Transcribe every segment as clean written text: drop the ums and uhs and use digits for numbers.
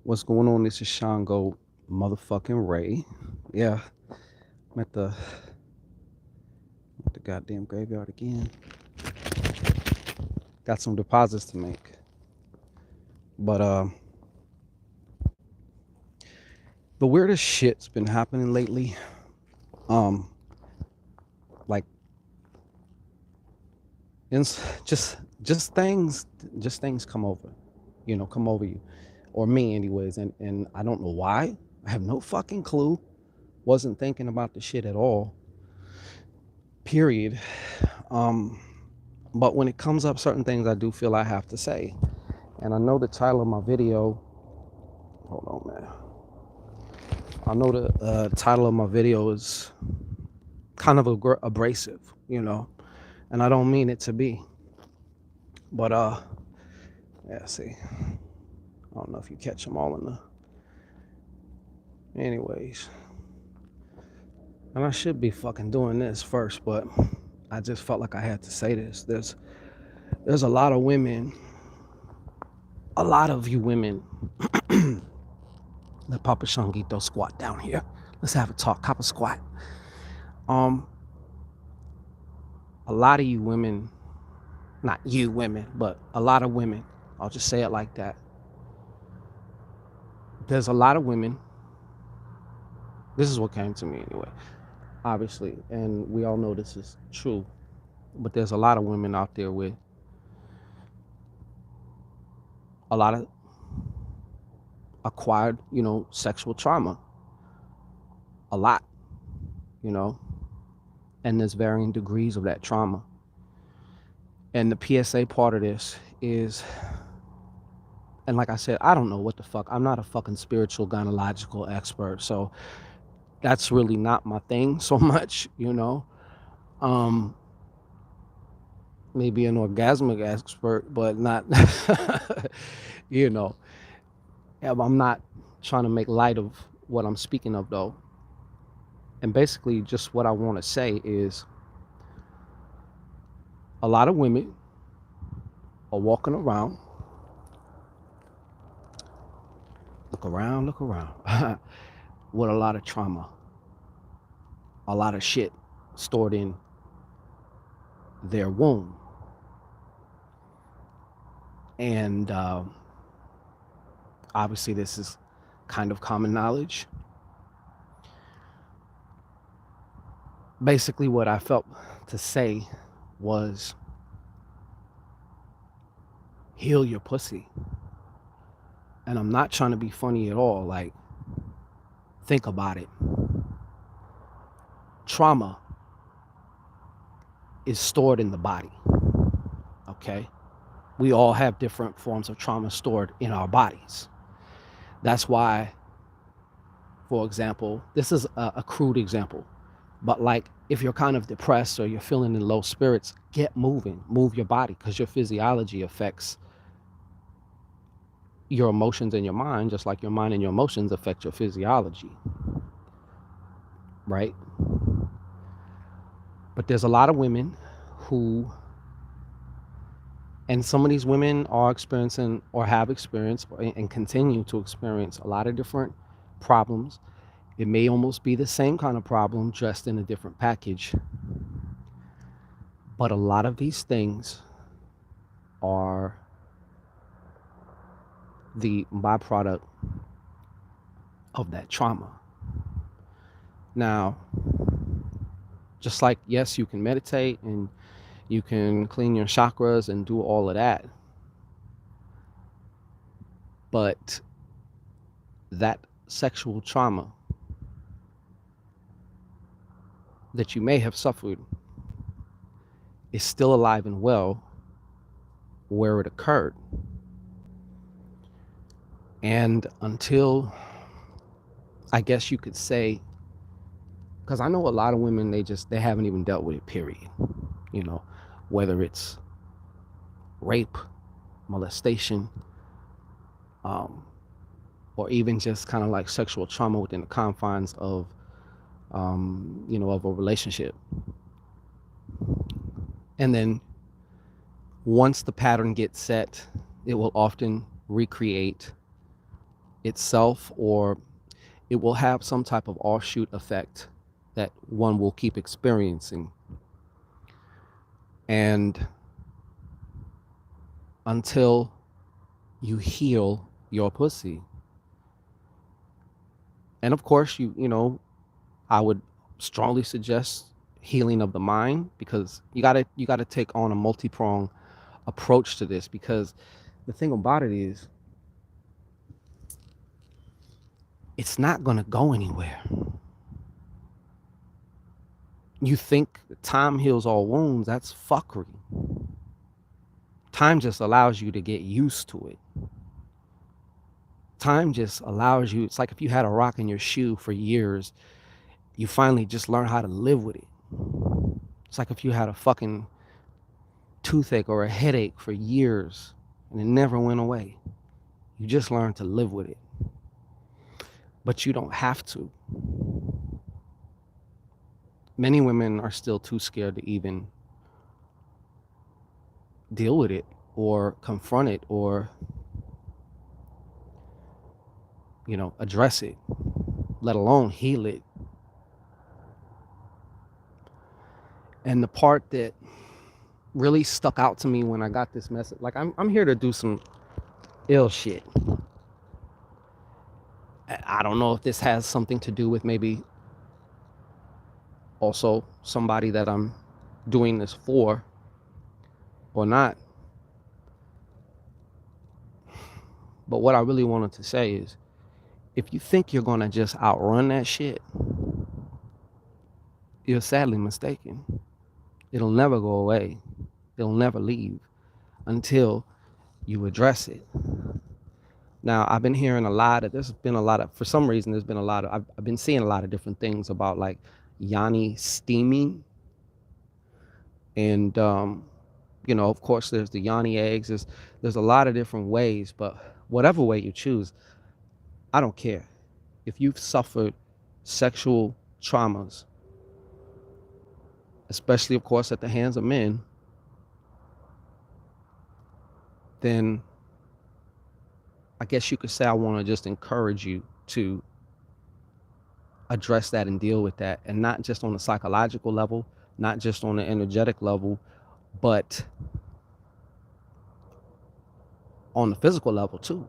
What's going on? This is Shango motherfucking Ray. Yeah, I'm at the goddamn graveyard again. Got some deposits to make. But the weirdest shit's been happening lately. Um like ins- just things come over. Come over you. Or me anyways, and I don't know why. I have no fucking clue. Wasn't thinking about the shit at all. Period. Um but when it comes up certain things I do feel I have to say. And I know the title of my video. Hold on, man. I know the title of my video is kind of abrasive, and I don't mean it to be. But yeah. See, I don't know if you catch them all in the. Anyways, and I should be fucking doing this first, but I just felt like I had to say this. There's a lot of women, a lot of you women. Let Papa Shangito squat down here. Let's have a talk. Copper squat. Um, a lot of you women, not you women, but a lot of women. I'll just say it like that. There's a lot of women. This is what came to me anyway, obviously, and we all know this is true. But there's a lot of women out there with a lot of acquired, sexual trauma. A lot, you know, and there's varying degrees of that trauma. And the PSA part of this is, and like I said, I don't know what the fuck. I'm not a fucking spiritual gynecological expert, so that's really not my thing so much. Um, Maybe an orgasmic expert, but not, you know. I'm not trying to make light of what I'm speaking of, though. And basically, just what I want to say is a lot of women are walking around, look around, with a lot of trauma, a lot of shit stored in their womb. And obviously, this is kind of common knowledge. Basically, what I felt to say was heal your pussy. And I'm not trying to be funny at all. Like, think about it. Trauma is stored in the body. Okay? We all have different forms of trauma stored in our bodies. That's why, for example, this is a crude example, but like if you're kind of depressed or you're feeling in low spirits, get moving, move your body, because your physiology affects your emotions and your mind, just like your mind and your emotions affect your physiology, right? But there's a lot of women who, and some of these women are experiencing or have experienced and continue to experience a lot of different problems. It may almost be the same kind of problem, just in a different package. But a lot of these things are the byproduct of that trauma. Now, just like, yes, you can meditate and you can clean your chakras and do all of that, but that sexual trauma that you may have suffered is still alive and well where it occurred. And until, I guess you could say, because I know a lot of women, they haven't even dealt with it, period. Whether it's rape, molestation, um, or even just kind of like sexual trauma within the confines of, of a relationship. And then once the pattern gets set, it will often recreate itself, or it will have some type of offshoot effect that one will keep experiencing. And until you heal your pussy, and of course, I would strongly suggest healing of the mind, because you gotta take on a multi-pronged approach to this, because the thing about it is, it's not gonna go anywhere. You think time heals all wounds, that's fuckery. Time just allows you to get used to it. Time just allows you, it's like if you had a rock in your shoe for years, you finally just learn how to live with it. It's like if you had a fucking toothache or a headache for years and it never went away. You just learn to live with it. But you don't have to. Many women are still too scared to even deal with it or confront it or, address it, let alone heal it. And the part that really stuck out to me when I got this message, like I'm here to do some ill shit. I don't know if this has something to do with maybe also somebody that I'm doing this for or not. But what I really wanted to say is, if you think you're gonna just outrun that shit, you're sadly mistaken. It'll never go away. It'll never leave until you address it. Now, I've been hearing a lot of, there's been a lot of, for some reason, there's been a lot of, I've been seeing a lot of different things about like yoni steaming. And, of course, there's the yoni eggs. There's a lot of different ways, but whatever way you choose, I don't care. If you've suffered sexual traumas, especially, of course, at the hands of men, then I guess you could say I want to just encourage you to address that and deal with that, and not just on the psychological level, not just on the energetic level, but on the physical level too.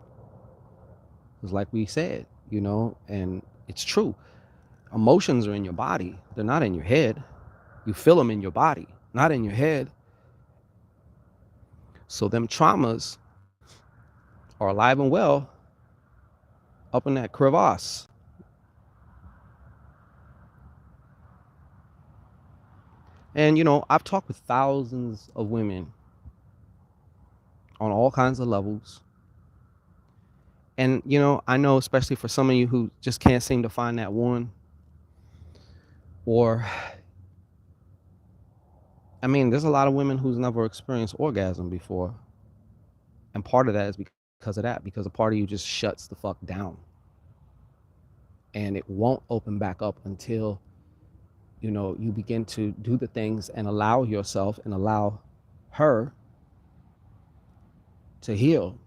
Because like we said, and it's true, emotions are in your body. They're not in your head. You feel them in your body, not in your head. So them traumas are alive and well up in that crevasse. And, I've talked with thousands of women on all kinds of levels. And, I know, especially for some of you who just can't seem to find that one, or, I mean, there's a lot of women who's never experienced orgasm before. And part of that is because of that, because a part of you just shuts the fuck down. And it won't open back up until, you begin to do the things and allow yourself and allow her to heal.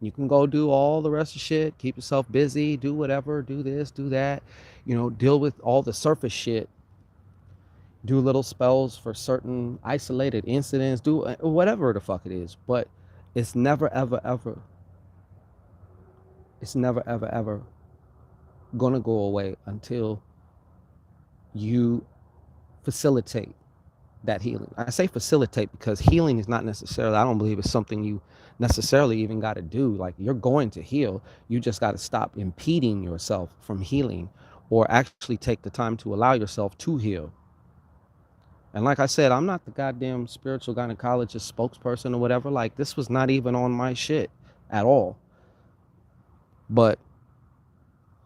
You can go do all the rest of shit, keep yourself busy, do whatever, do this, do that, deal with all the surface shit, do little spells for certain isolated incidents, do whatever the fuck it is. But it's never, ever, ever, it's never, ever, ever gonna go away until you facilitate that healing. I say facilitate because healing is not necessarily, I don't believe it's something you necessarily even got to do. Like, you're going to heal. You just got to stop impeding yourself from healing, or actually take the time to allow yourself to heal. And like I said, I'm not the goddamn spiritual gynecologist spokesperson or whatever. Like, this was not even on my shit at all. But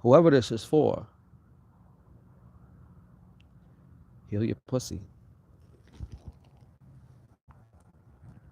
whoever this is for, heal your pussy.